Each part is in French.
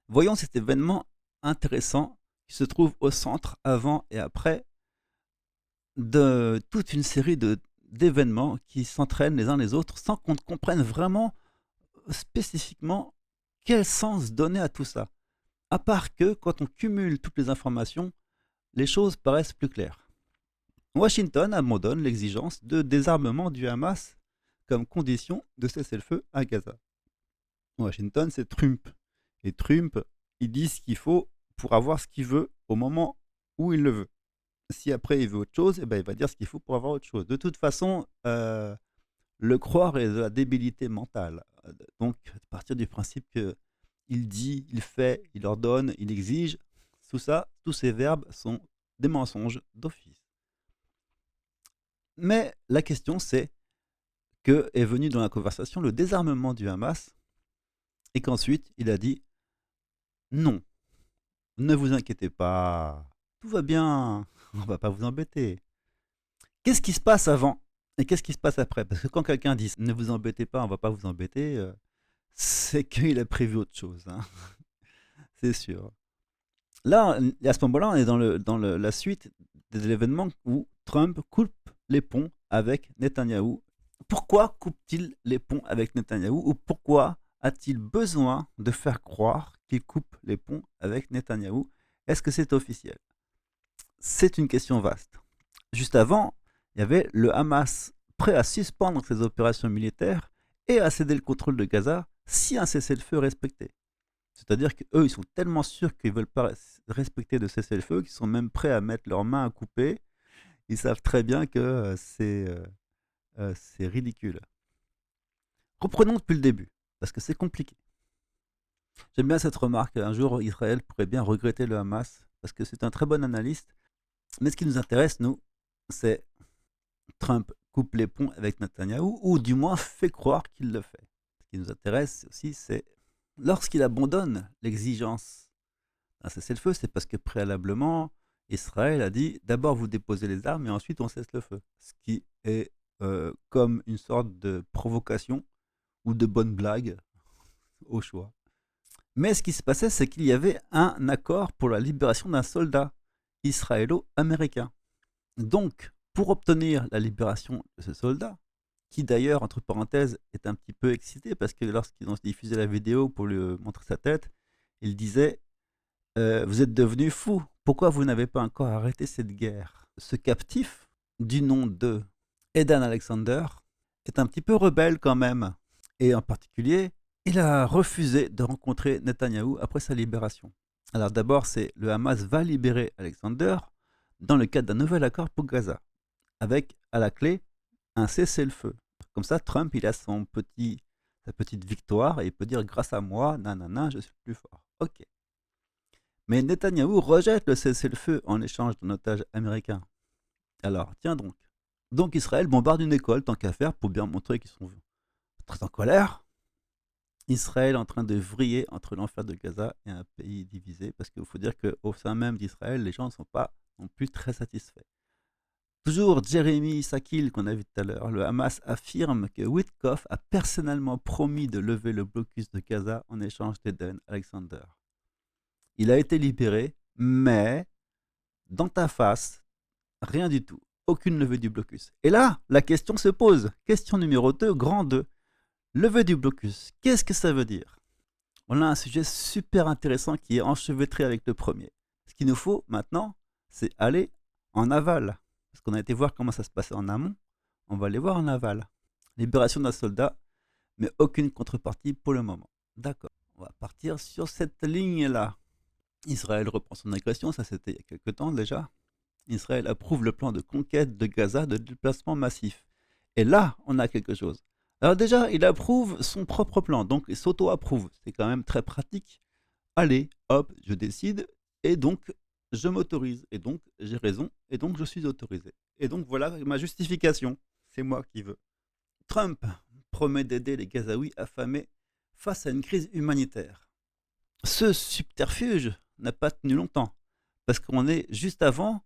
Voyons cet événement intéressant qui se trouve au centre, avant et après, de toute une série d'événements qui s'entraînent les uns les autres sans qu'on ne comprenne vraiment spécifiquement quel sens donner à tout ça. À part que quand on cumule toutes les informations, les choses paraissent plus claires. Washington abandonne l'exigence de désarmement du Hamas comme condition de cessez-le-feu à Gaza. Washington, c'est Trump. Et Trump, il dit ce qu'il faut pour avoir ce qu'il veut au moment où il le veut. Si après il veut autre chose, eh ben, il va dire ce qu'il faut pour avoir autre chose. De toute façon, le croire est de la débilité mentale. Donc, à partir du principe que il dit, il fait, il ordonne, il exige, tout ça, tous ces verbes sont des mensonges d'office. Mais la question, c'est que est venu dans la conversation le désarmement du Hamas et qu'ensuite il a dit non, ne vous inquiétez pas, tout va bien, on va pas vous embêter. Qu'est-ce qui se passe avant et qu'est-ce qui se passe après? Parce que quand quelqu'un dit ne vous embêtez pas, on va pas vous embêter, c'est qu'il a prévu autre chose, hein, c'est sûr. Là, à ce moment-là, on est dans la suite de l'événement où Trump coupe les ponts avec Netanyahou. Pourquoi coupe-t-il les ponts avec Netanyahou ou pourquoi a-t-il besoin de faire croire qu'il coupe les ponts avec Netanyahou? Est-ce que c'est officiel? C'est une question vaste. Juste avant, il y avait le Hamas prêt à suspendre ses opérations militaires et à céder le contrôle de Gaza si un cessez-le-feu est respecté. C'est-à-dire qu'eux, ils sont tellement sûrs qu'ils ne veulent pas respecter de cessez-le-feu qu'ils sont même prêts à mettre leurs mains à couper. Ils savent très bien que c'est ridicule. Reprenons depuis le début, parce que c'est compliqué. J'aime bien cette remarque. Un jour, Israël pourrait bien regretter le Hamas, parce que c'est un très bon analyste. Mais ce qui nous intéresse, nous, c'est Trump coupe les ponts avec Netanyahou, ou du moins fait croire qu'il le fait. Ce qui nous intéresse aussi, c'est lorsqu'il abandonne l'exigence d'un cessez-le-feu, c'est parce que préalablement, Israël a dit d'abord vous déposez les armes et ensuite on cesse le feu. Ce qui est comme une sorte de provocation ou de bonne blague au choix. Mais ce qui se passait, c'est qu'il y avait un accord pour la libération d'un soldat israélo-américain. Donc, pour obtenir la libération de ce soldat, qui d'ailleurs, entre parenthèses, est un petit peu excité parce que lorsqu'ils ont diffusé la vidéo pour lui montrer sa tête, il disait vous êtes devenu fou, pourquoi vous n'avez pas encore arrêté cette guerre? Ce captif, du nom de Edan Alexander, est un petit peu rebelle quand même. Et en particulier, il a refusé de rencontrer Netanyahou après sa libération. Alors d'abord, c'est le Hamas va libérer Alexander dans le cadre d'un nouvel accord pour Gaza, avec à la clé un cessez-le-feu. Comme ça, Trump, il a sa petite victoire et il peut dire grâce à moi, nanana, je suis le plus fort. Ok. Mais Netanyahou rejette le cessez-le-feu en échange d'un otage américain. Alors, tiens donc. Donc Israël bombarde une école, tant qu'à faire, pour bien montrer qu'ils sont très en colère. Israël est en train de vriller entre l'enfer de Gaza et un pays divisé, parce qu'il faut dire qu'au sein même d'Israël, les gens ne sont pas non plus très satisfaits. Toujours Jeremy Sakil, qu'on a vu tout à l'heure, le Hamas affirme que Witkoff a personnellement promis de lever le blocus de Gaza en échange d'Eden Alexander. Il a été libéré, mais dans ta face, rien du tout. Aucune levée du blocus. Et là, la question se pose. Question numéro 2, grand 2. Levée du blocus. Qu'est-ce que ça veut dire? On a un sujet super intéressant qui est enchevêtré avec le premier. Ce qu'il nous faut maintenant, c'est aller en aval. Parce qu'on a été voir comment ça se passait en amont. On va aller voir en aval. Libération d'un soldat, mais aucune contrepartie pour le moment. D'accord. On va partir sur cette ligne-là. Israël reprend son agression, ça c'était il y a quelque temps déjà. Israël approuve le plan de conquête de Gaza de déplacement massif. Et là, on a quelque chose. Alors déjà, il approuve son propre plan, donc il s'auto-approuve. C'est quand même très pratique. Allez, hop, je décide, et donc je m'autorise, et donc j'ai raison, et donc je suis autorisé. Et donc voilà ma justification. C'est moi qui veux. Trump promet d'aider les Gazaouis affamés face à une crise humanitaire. Ce subterfuge n'a pas tenu longtemps, parce qu'on est juste avant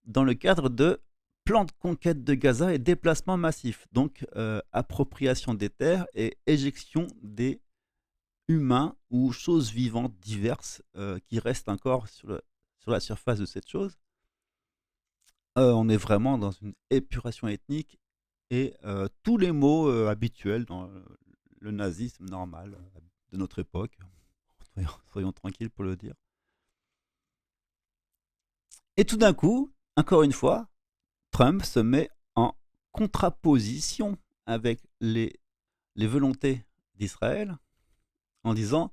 dans le cadre de plan de conquête de Gaza et déplacement massif, donc appropriation des terres et éjection des humains ou choses vivantes diverses qui restent encore sur la surface de cette chose. On est vraiment dans une épuration ethnique et tous les mots habituels dans le nazisme normal de notre époque, soyons tranquilles pour le dire. Et tout d'un coup, encore une fois, Trump se met en contraposition avec les volontés d'Israël en disant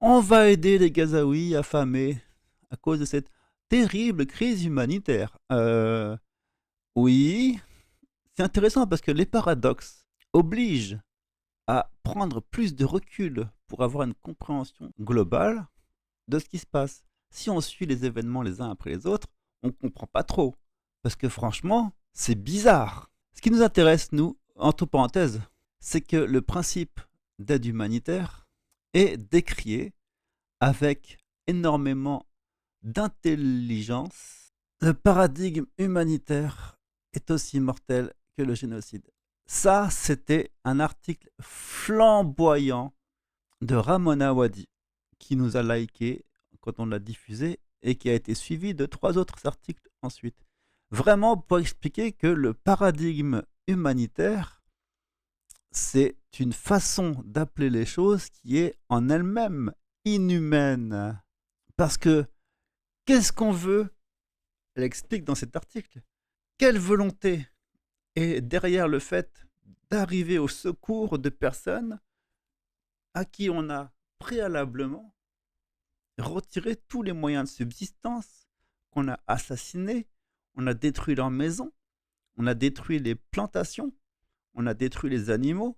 on va aider les Gazaouis affamés à cause de cette terrible crise humanitaire. Oui, c'est intéressant parce que les paradoxes obligent à prendre plus de recul pour avoir une compréhension globale de ce qui se passe. Si on suit les événements les uns après les autres, on ne comprend pas trop. Parce que franchement, c'est bizarre. Ce qui nous intéresse, nous, entre parenthèses, c'est que le principe d'aide humanitaire est décrié avec énormément d'intelligence. Le paradigme humanitaire est aussi mortel que le génocide. Ça, c'était un article flamboyant de Ramona Wadi qui nous a liké quand on l'a diffusé et qui a été suivi de 3 autres articles ensuite. Vraiment pour expliquer que le paradigme humanitaire, c'est une façon d'appeler les choses qui est en elle-même inhumaine. Parce que qu'est-ce qu'on veut? Elle explique dans cet article. Quelle volonté est derrière le fait d'arriver au secours de personnes à qui on a préalablement retiré tous les moyens de subsistance, qu'on a assassinés, on a détruit leurs maisons, on a détruit les plantations, on a détruit les animaux,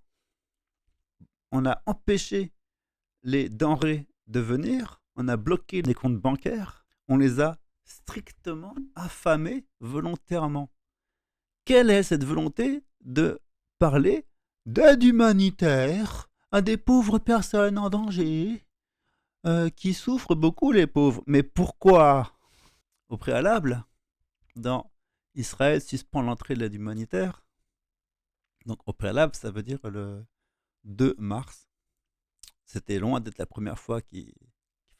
on a empêché les denrées de venir, on a bloqué les comptes bancaires, on les a strictement affamés volontairement. Quelle est cette volonté de parler d'aide humanitaire à des pauvres personnes en danger qui souffrent beaucoup, les pauvres? Mais pourquoi? Au préalable, dans Israël suspend l'entrée de l'aide humanitaire. Donc au préalable, ça veut dire le 2 mars. C'était loin d'être la première fois qu'ils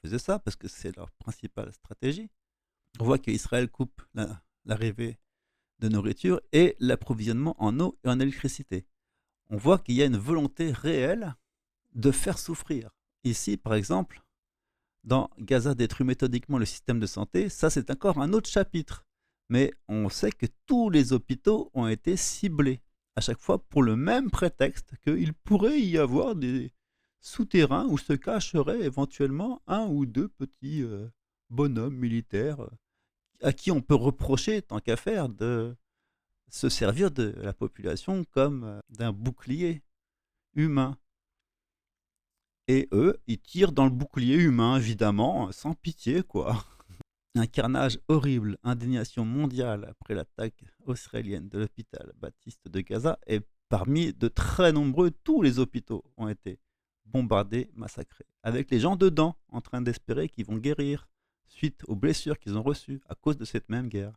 faisaient ça, parce que c'est leur principale stratégie. On voit qu'Israël coupe l'arrivée de nourriture et l'approvisionnement en eau et en électricité. On voit qu'il y a une volonté réelle de faire souffrir. Ici, par exemple, dans Gaza détruit méthodiquement le système de santé, ça c'est encore un autre chapitre. Mais on sait que tous les hôpitaux ont été ciblés, à chaque fois pour le même prétexte qu'il pourrait y avoir des souterrains où se cacheraient éventuellement un ou deux petits bonhommes militaires à qui on peut reprocher, tant qu'à faire, de se servir de la population comme d'un bouclier humain. Et eux, ils tirent dans le bouclier humain, évidemment, sans pitié, quoi. Un carnage horrible, indignation mondiale après l'attaque israélienne de l'hôpital Baptiste de Gaza, et parmi de très nombreux, tous les hôpitaux ont été bombardés, massacrés, avec les gens dedans en train d'espérer qu'ils vont guérir suite aux blessures qu'ils ont reçues à cause de cette même guerre.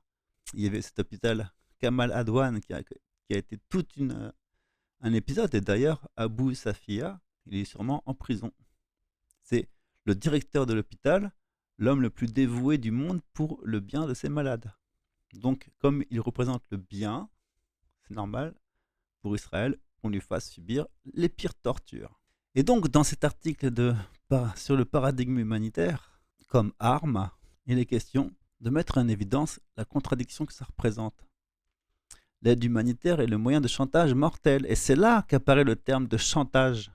Il y avait cet hôpital Kamal Adwan qui a été tout un épisode, et d'ailleurs Abu Safia, il est sûrement en prison. C'est le directeur de l'hôpital, l'homme le plus dévoué du monde pour le bien de ses malades. Donc, comme il représente le bien, c'est normal pour Israël qu'on lui fasse subir les pires tortures. Et donc, dans cet article sur le paradigme humanitaire, comme arme, il est question de mettre en évidence la contradiction que ça représente. L'aide humanitaire est le moyen de chantage mortel, et c'est là qu'apparaît le terme de chantage.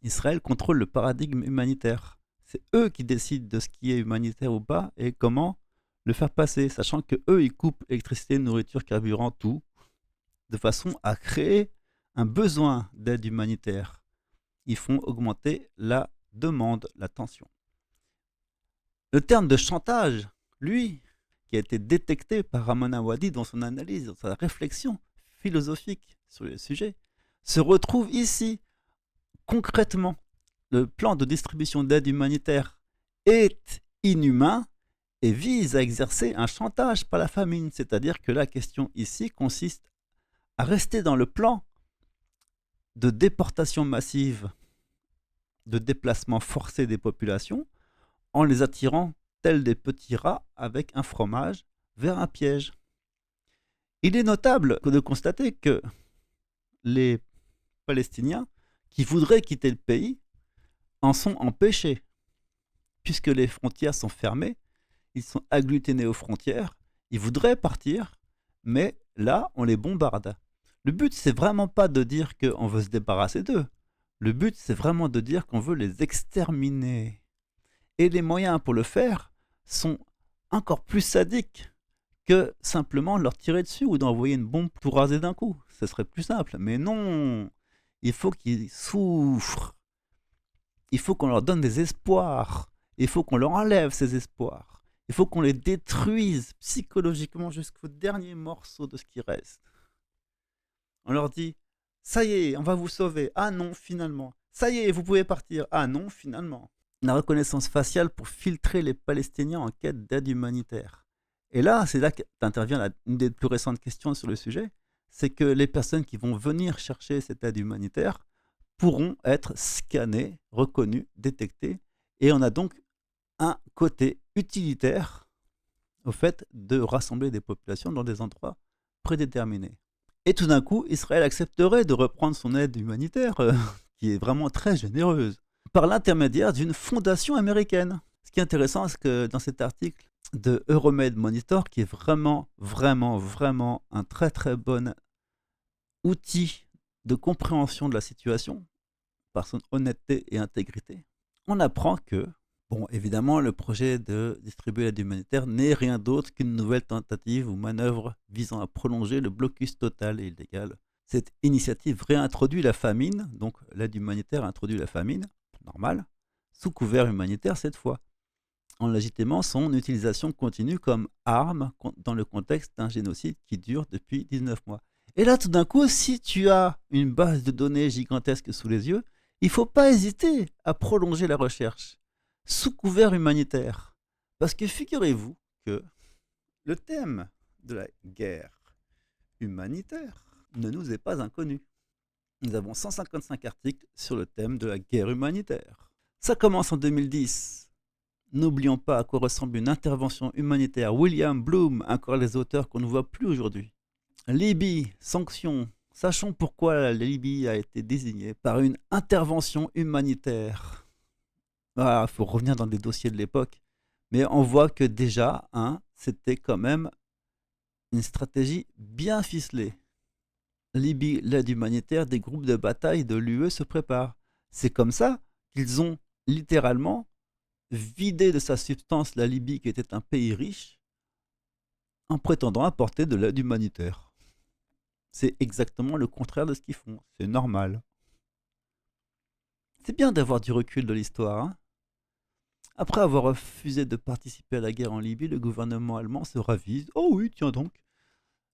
Israël contrôle le paradigme humanitaire. C'est eux qui décident de ce qui est humanitaire ou pas et comment le faire passer, sachant que eux ils coupent électricité, nourriture, carburant, tout, de façon à créer un besoin d'aide humanitaire. Ils font augmenter la demande, la tension. Le terme de chantage, lui, qui a été détecté par Ramona Wadi dans son analyse, dans sa réflexion philosophique sur le sujet, se retrouve ici. Concrètement, le plan de distribution d'aide humanitaire est inhumain et vise à exercer un chantage par la famine. C'est-à-dire que la question ici consiste à rester dans le plan de déportation massive de déplacement forcé des populations en les attirant tels des petits rats avec un fromage vers un piège. Il est notable de constater que les Palestiniens qui voudraient quitter le pays en sont empêchés, puisque les frontières sont fermées, ils sont agglutinés aux frontières, ils voudraient partir, mais là, on les bombarde. Le but, c'est vraiment pas de dire qu'on veut se débarrasser d'eux. Le but, c'est vraiment de dire qu'on veut les exterminer. Et les moyens pour le faire sont encore plus sadiques que simplement leur tirer dessus ou d'envoyer une bombe tout raser d'un coup. Ce serait plus simple. Mais non, il faut qu'ils souffrent. Il faut qu'on leur donne des espoirs. Il faut qu'on leur enlève ces espoirs. Il faut qu'on les détruise psychologiquement jusqu'au dernier morceau de ce qui reste. On leur dit, ça y est, on va vous sauver. Ah non, finalement. Ça y est, vous pouvez partir. Ah non, finalement. La reconnaissance faciale pour filtrer les Palestiniens en quête d'aide humanitaire. Et là, c'est là qu'intervient une des plus récentes questions sur le sujet, c'est que les personnes qui vont venir chercher cette aide humanitaire pourront être scannées, reconnues, détectées, et on a donc un côté utilitaire au fait de rassembler des populations dans des endroits prédéterminés. Et tout d'un coup, Israël accepterait de reprendre son aide humanitaire, qui est vraiment très généreuse, par l'intermédiaire d'une fondation américaine. Ce qui est intéressant, c'est que dans cet article de Euromed Monitor, qui est vraiment un très très bon outil de compréhension de la situation, par son honnêteté et intégrité, on apprend que, bon, évidemment, le projet de distribuer l'aide humanitaire n'est rien d'autre qu'une nouvelle tentative ou manœuvre visant à prolonger le blocus total et illégal. Cette initiative réintroduit la famine, donc l'aide humanitaire introduit la famine, normal, sous couvert humanitaire cette fois, en légitimant son utilisation continue comme arme dans le contexte d'un génocide qui dure depuis 19 mois. Et là, tout d'un coup, si tu as une base de données gigantesque sous les yeux, il ne faut pas hésiter à prolonger la recherche sous couvert humanitaire. Parce que figurez-vous que le thème de la guerre humanitaire ne nous est pas inconnu. Nous avons 155 articles sur le thème de la guerre humanitaire. Ça commence en 2010. N'oublions pas à quoi ressemble une intervention humanitaire. William Bloom, encore les auteurs qu'on ne voit plus aujourd'hui. Libye, sanctions. Sachons pourquoi la Libye a été désignée par une intervention humanitaire. Il faut revenir dans les dossiers de l'époque. Mais on voit que déjà, c'était quand même une stratégie bien ficelée. Libye, l'aide humanitaire, des groupes de bataille de l'UE se préparent. C'est comme ça qu'ils ont littéralement vidé de sa substance la Libye, qui était un pays riche, en prétendant apporter de l'aide humanitaire. C'est exactement le contraire de ce qu'ils font. C'est normal. C'est bien d'avoir du recul de l'histoire. Après avoir refusé de participer à la guerre en Libye, le gouvernement allemand se ravise. Oh oui, tiens donc.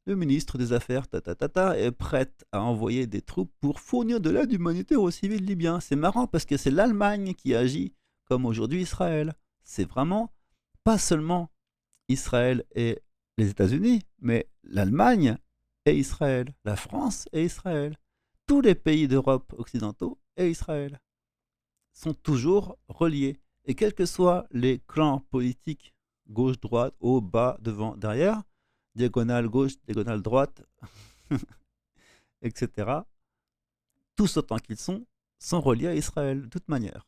Le ministre des Affaires est prêt à envoyer des troupes pour fournir de l'aide humanitaire aux civils libyens. C'est marrant parce que c'est l'Allemagne qui agit comme aujourd'hui Israël. C'est vraiment pas seulement Israël et les États-Unis, mais l'Allemagne et Israël, la France et Israël. Tous les pays d'Europe occidentaux et Israël sont toujours reliés. Et quels que soient les clans politiques, gauche, droite, haut, bas, devant, derrière, diagonale gauche, diagonale droite, etc., tous autant qu'ils sont reliés à Israël, de toute manière.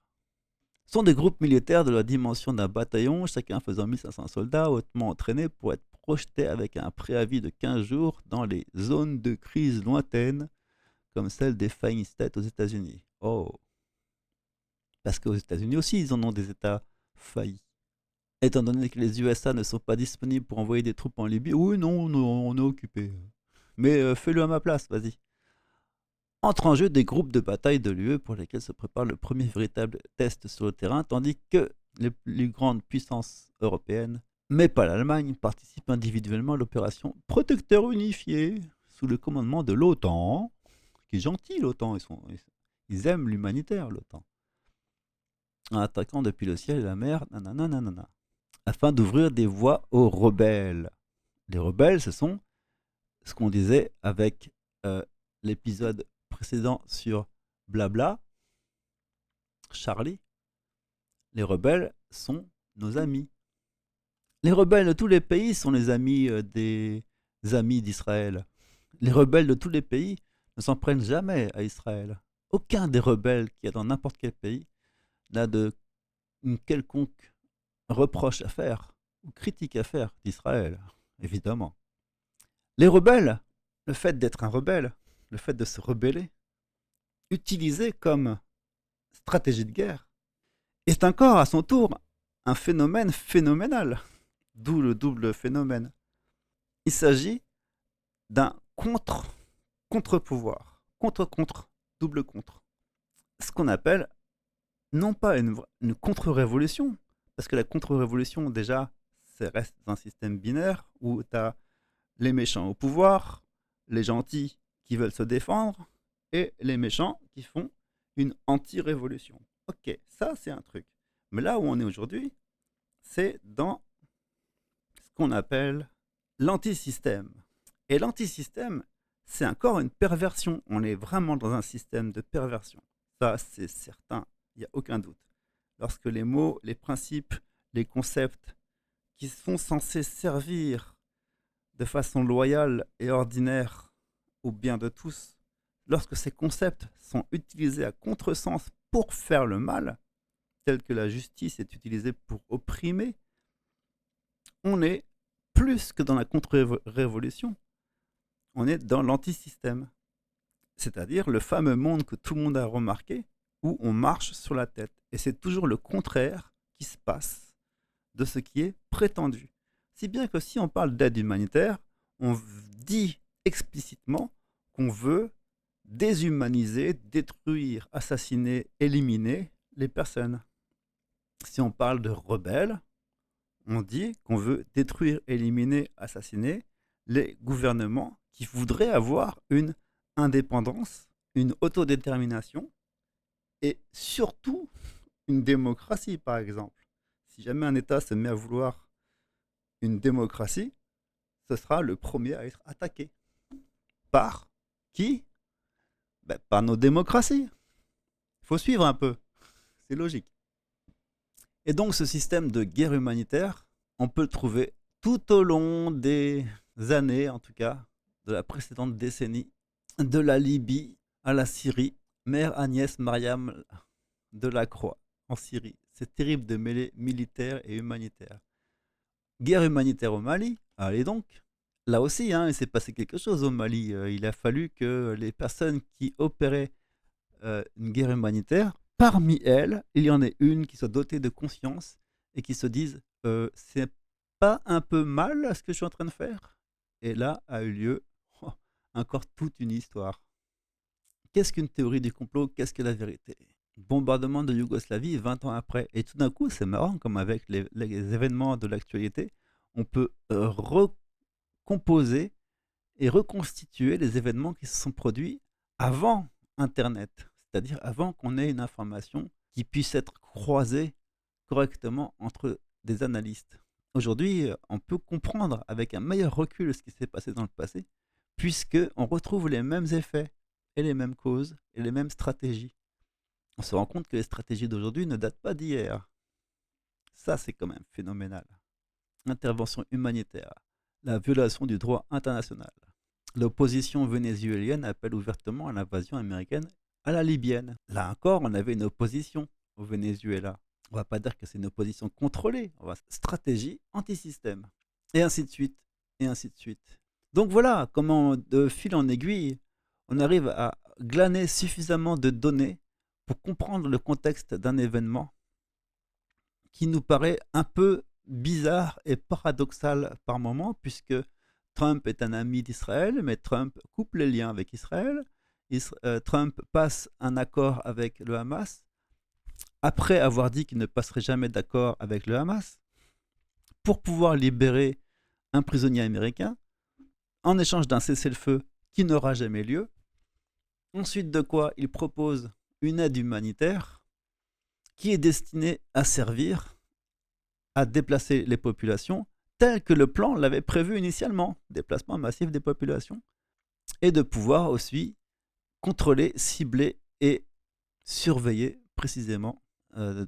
Ce sont des groupes militaires de la dimension d'un bataillon, chacun faisant 1500 soldats hautement entraînés pour être projetés avec un préavis de 15 jours dans les zones de crise lointaines, comme celle des Fine States aux États-Unis. Oh! Parce qu'aux États-Unis aussi, ils en ont des États faillis. Étant donné que les USA ne sont pas disponibles pour envoyer des troupes en Libye, oui, non, on est occupé. Mais fais-le à ma place, vas-y. Entrent en jeu des groupes de bataille de l'UE pour lesquels se prépare le premier véritable test sur le terrain, tandis que les plus grandes puissances européennes, mais pas l'Allemagne, participent individuellement à l'opération Protecteur unifié, sous le commandement de l'OTAN, qui est gentil l'OTAN, ils aiment l'humanitaire l'OTAN, en attaquant depuis le ciel et la mer, nanana, afin d'ouvrir des voies aux rebelles. Les rebelles, ce sont ce qu'on disait avec l'épisode précédent sur Blabla, Charlie, les rebelles sont nos amis. Les rebelles de tous les pays sont les amis des amis d'Israël. Les rebelles de tous les pays ne s'en prennent jamais à Israël. Aucun des rebelles qui est dans n'importe quel pays n'a de une quelconque reproche à faire ou critique à faire d'Israël, évidemment. Les rebelles, le fait d'être un rebelle, le fait de se rebeller, utilisé comme stratégie de guerre, est encore à son tour un phénomène phénoménal, d'où le double phénomène. Il s'agit d'un contre-pouvoir, contre-contre, double contre. Ce qu'on appelle non pas une contre-révolution, parce que la contre-révolution, déjà, ça reste un système binaire où tu as les méchants au pouvoir, les gentils qui veulent se défendre, et les méchants qui font une anti-révolution. Ok, ça c'est un truc. Mais là où on est aujourd'hui, c'est dans ce qu'on appelle l'antisystème. Et l'antisystème, c'est encore une perversion. On est vraiment dans un système de perversion. Ça, c'est certain, il n'y a aucun doute. Lorsque les mots, les principes, les concepts qui sont censés servir de façon loyale et ordinaire au bien de tous, lorsque ces concepts sont utilisés à contresens pour faire le mal, tel que la justice est utilisée pour opprimer, on est plus que dans la contre-révolution, on est dans l'antisystème. C'est-à-dire le fameux monde que tout le monde a remarqué, où on marche sur la tête. Et c'est toujours le contraire qui se passe de ce qui est prétendu. Si bien que si on parle d'aide humanitaire, on dit explicitement qu'on veut déshumaniser, détruire, assassiner, éliminer les personnes. Si on parle de rebelles, on dit qu'on veut détruire, éliminer, assassiner les gouvernements qui voudraient avoir une indépendance, une autodétermination et surtout une démocratie, par exemple. Si jamais un État se met à vouloir une démocratie, ce sera le premier à être attaqué. Par qui? Par nos démocraties. Il faut suivre un peu. C'est logique. Et donc ce système de guerre humanitaire, on peut le trouver tout au long des années, en tout cas, de la précédente décennie, de la Libye à la Syrie, Mère Agnès Mariam de la Croix en Syrie. C'est terrible de mêler militaire et humanitaire. Guerre humanitaire au Mali, allez donc. Là aussi, il s'est passé quelque chose au Mali. Il a fallu que les personnes qui opéraient une guerre humanitaire, parmi elles, il y en ait une qui soit dotée de conscience et qui se dise c'est pas un peu mal ce que je suis en train de faire? Et là a eu lieu encore toute une histoire. Qu'est-ce qu'une théorie du complot? Qu'est-ce que la vérité? Bombardement de Yougoslavie 20 ans après. Et tout d'un coup, c'est marrant, comme avec les événements de l'actualité, on peut recomposer et reconstituer les événements qui se sont produits avant Internet, c'est-à-dire avant qu'on ait une information qui puisse être croisée correctement entre des analystes. Aujourd'hui, on peut comprendre avec un meilleur recul ce qui s'est passé dans le passé, puisqu'on retrouve les mêmes effets et les mêmes causes et les mêmes stratégies. On se rend compte que les stratégies d'aujourd'hui ne datent pas d'hier. Ça, c'est quand même phénoménal. Intervention humanitaire, la violation du droit international. L'opposition vénézuélienne appelle ouvertement à l'invasion américaine à la libyenne. Là encore, on avait une opposition au Venezuela. On ne va pas dire que c'est une opposition contrôlée, on va stratégie anti-système. Et ainsi de suite, et ainsi de suite. Donc voilà comment, de fil en aiguille, on arrive à glaner suffisamment de données pour comprendre le contexte d'un événement qui nous paraît un peu bizarre et paradoxal par moment, puisque Trump est un ami d'Israël, mais Trump coupe les liens avec Israël. Trump passe un accord avec le Hamas, après avoir dit qu'il ne passerait jamais d'accord avec le Hamas, pour pouvoir libérer un prisonnier américain, en échange d'un cessez-le-feu qui n'aura jamais lieu. Ensuite de quoi il propose une aide humanitaire qui est destinée à servir à déplacer les populations tel que le plan l'avait prévu initialement, déplacement massif des populations, et de pouvoir aussi contrôler, cibler et surveiller précisément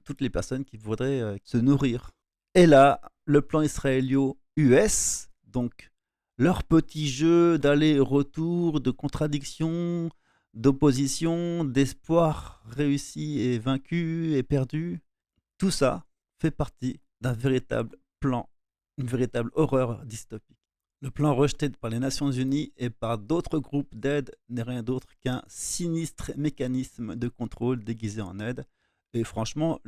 toutes les personnes qui voudraient se nourrir. Et là, le plan israélo-US, donc leur petit jeu d'aller-retour, de contradiction, d'opposition, d'espoir réussi et vaincu et perdu, tout ça fait partie d'un véritable plan, une véritable horreur dystopique. Le plan rejeté par les Nations Unies et par d'autres groupes d'aide n'est rien d'autre qu'un sinistre mécanisme de contrôle déguisé en aide. Et franchement,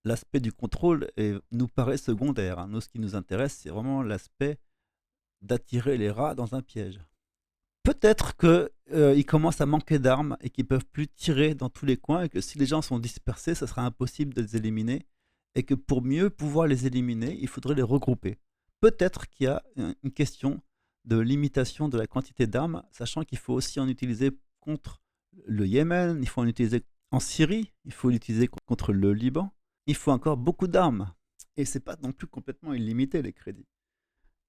l'aspect du contrôle nous paraît secondaire, hein. Nous, ce qui nous intéresse, c'est vraiment l'aspect d'attirer les rats dans un piège. Peut-être qu'ils commencent à manquer d'armes et qu'ils ne peuvent plus tirer dans tous les coins et que si les gens sont dispersés, ce sera impossible de les éliminer et que pour mieux pouvoir les éliminer, il faudrait les regrouper. Peut-être qu'il y a une question de limitation de la quantité d'armes, sachant qu'il faut aussi en utiliser contre le Yémen, il faut en utiliser en Syrie, il faut l'utiliser contre le Liban. Il faut encore beaucoup d'armes et ce n'est pas non plus complètement illimité les crédits.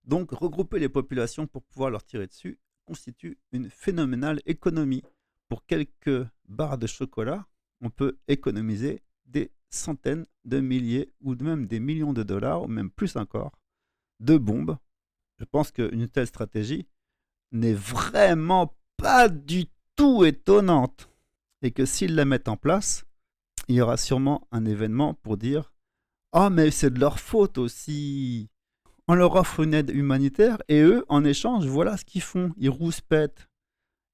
Donc regrouper les populations pour pouvoir leur tirer dessus constitue une phénoménale économie. Pour quelques barres de chocolat, on peut économiser des centaines de milliers ou même des millions de dollars, ou même plus encore, de bombes. Je pense qu'une telle stratégie n'est vraiment pas du tout étonnante et que s'ils la mettent en place, il y aura sûrement un événement pour dire « Ah, mais c'est de leur faute aussi !» On leur offre une aide humanitaire et eux, en échange, voilà ce qu'ils font. Ils rouspètent.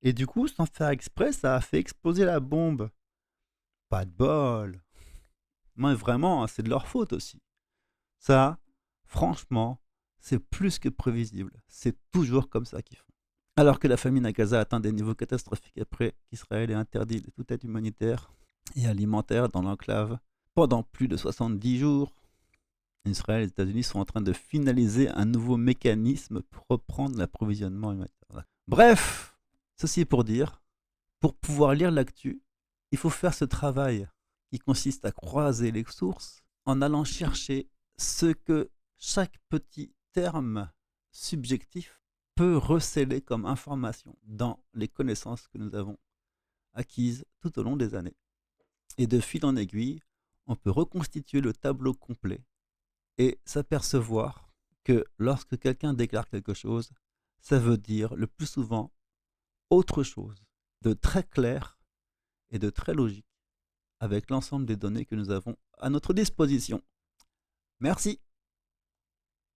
Et du coup, sans faire exprès, ça a fait exploser la bombe. Pas de bol. Mais vraiment, c'est de leur faute aussi. Ça, franchement, c'est plus que prévisible. C'est toujours comme ça qu'ils font. Alors que la famine à Gaza atteint des niveaux catastrophiques après qu'Israël ait interdit toute aide humanitaire et alimentaire dans l'enclave pendant plus de 70 jours, Israël et les États-Unis sont en train de finaliser un nouveau mécanisme pour reprendre l'approvisionnement humanitaire. Bref, ceci pour dire, pour pouvoir lire l'actu, il faut faire ce travail qui consiste à croiser les sources en allant chercher ce que chaque petit terme subjectif peut recéler comme information dans les connaissances que nous avons acquises tout au long des années. Et de fil en aiguille, on peut reconstituer le tableau complet et s'apercevoir que lorsque quelqu'un déclare quelque chose, ça veut dire le plus souvent autre chose, de très clair et de très logique, avec l'ensemble des données que nous avons à notre disposition. Merci.